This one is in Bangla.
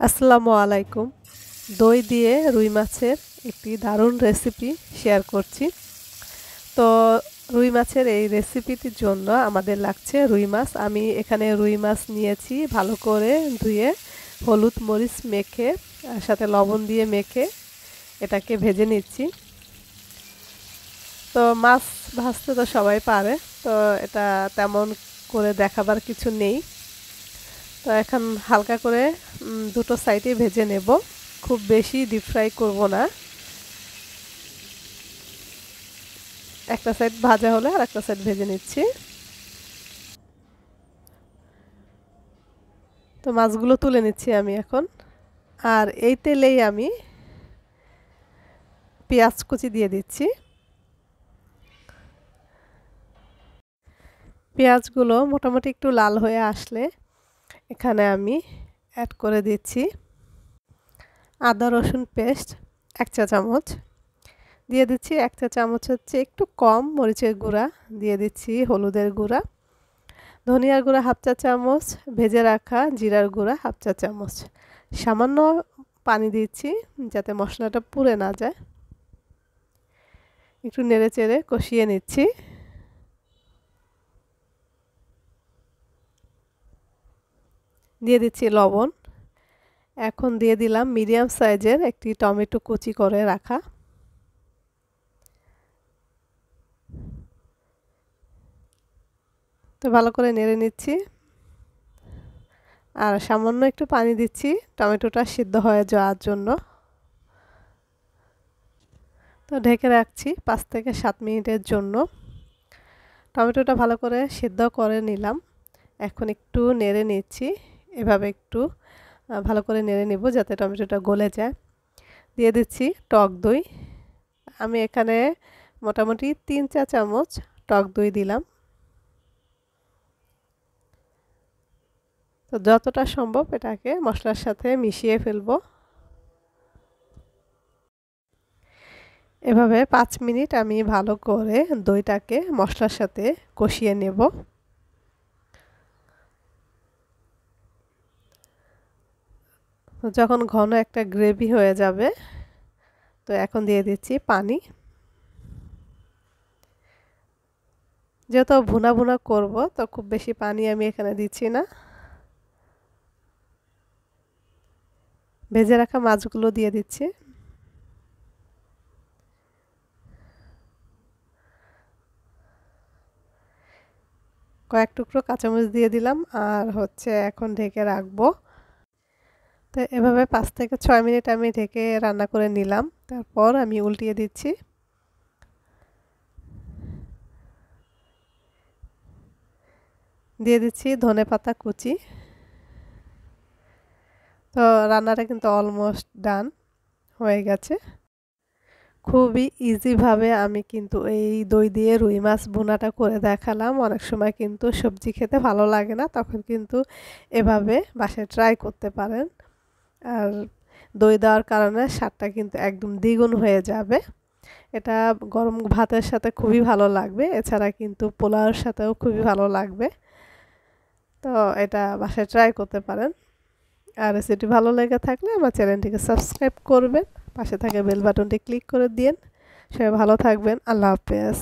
আসসালামু আলাইকুম। দই দিয়ে রুই মাছের একটি দারুণ রেসিপি শেয়ার করছি। তো রুই মাছের এই রেসিপিটির জন্য আমাদের লাগছে রুই মাছ। আমি এখানে রুই মাছ নিয়েছি, ভালো করে ধুয়ে হলুদ মরিচ মেখে সাথে লবণ দিয়ে মেখে এটাকে ভেজে নিচ্ছি। তো মাছ ভাজতে তো সবাই পারে, তো এটা তেমন করে দেখাবার কিছু নেই। তো এখন হালকা করে দুটো সাইডে ভেজে নেব, খুব বেশি ডিপ ফ্রাই করব না। একটা সাইড ভাজা হলে আর একটা সাইড ভেজে নিচ্ছি। তো মাছগুলো তুলে নিচ্ছি আমি এখন। আর এই তেলেই আমি পেঁয়াজ কুচি দিয়ে দিচ্ছি। পেঁয়াজগুলো মোটামুটি একটু লাল হয়ে আসলে এখানে আমি অ্যাড করে দিচ্ছি আদা রসুন পেস্ট 1 চা চামচ, দিয়ে দিচ্ছি 1 চা চামচ হচ্ছে একটু কম মরিচের গুঁড়া, দিয়ে দিচ্ছি হলুদের গুঁড়া, ধনিয়ার গুঁড়া 1/2 চা চামচ, ভেজে রাখা জিরার গুঁড়া 1/2 চা চামচ। সামান্য পানি দিচ্ছি যাতে মশলাটা পুড়ে না যায়। একটু নেড়ে চেড়ে কষিয়ে নিচ্ছি। দিয়ে দিচ্ছি লবণ। এখন দিয়ে দিলাম মিডিয়াম সাইজের একটি টমেটো কুচি করে রাখা। তো ভালো করে নেড়ে নিচ্ছি আর সামান্য একটু পানি দিচ্ছি টমেটোটা সিদ্ধ হয়ে যাওয়ার জন্য। তো ঢেকে রাখছি 5 থেকে 7 মিনিটের জন্য। টমেটোটা ভালো করে সিদ্ধ করে নিলাম। এখন একটু নেড়ে নিচ্ছি, এভাবে একটু ভালো করে নেড়ে নেব যাতে টমেটোটা গলে যায়। দিয়ে দিচ্ছি টক দই। আমি এখানে মোটামুটি 3 চা চামচ টক দই দিলাম। তো যতটা সম্ভব এটাকে মশলার সাথে মিশিয়ে ফেলবো। এভাবে 5 মিনিট আমি ভালো করে দইটাকে মশলার সাথে কষিয়ে নেব। যখন ঘন একটা গ্রেভি হয়ে যাবে তো এখন দিয়ে দিচ্ছি পানি। যেহেতু ভুনা ভুনা করব তো খুব বেশি পানি আমি এখানে দিচ্ছি না। ভেজে রাখা মাছগুলো দিয়ে দিচ্ছি। কয়েক টুকরো কাঁচামরিচ দিয়ে দিলাম আর হচ্ছে এখন ঢেকে রাখবো। তো এভাবে 5 থেকে 6 মিনিট আমি ঢেকে রান্না করে নিলাম। তারপর আমি উল্টিয়ে দিচ্ছি। দিয়ে দিচ্ছি ধনেপাতা কুচি। তো রান্নাটা কিন্তু অলমোস্ট ডান হয়ে গেছে। খুবই ইজিভাবে আমি কিন্তু এই দই দিয়ে রুই মাছ ভুনাটা করে দেখালাম। অনেক সময় কিন্তু সবজি খেতে ভালো লাগে না, তখন কিন্তু এভাবে বাসায় ট্রাই করতে পারেন। আর দই দেওয়ার কারণে স্বাদটা কিন্তু একদম দ্বিগুণ হয়ে যাবে। এটা গরম ভাতের সাথে খুবই ভালো লাগবে, এছাড়া কিন্তু পোলাওর সাথেও খুবই ভালো লাগবে। তো এটা বাসায় ট্রাই করতে পারেন। আর রেসিপি ভালো লেগে থাকলে আমার চ্যানেলটিকে সাবস্ক্রাইব করবেন, পাশে থাকা বেল বাটনটি ক্লিক করে দিন। সবাই ভালো থাকবেন। আল্লাহ হাফেজ।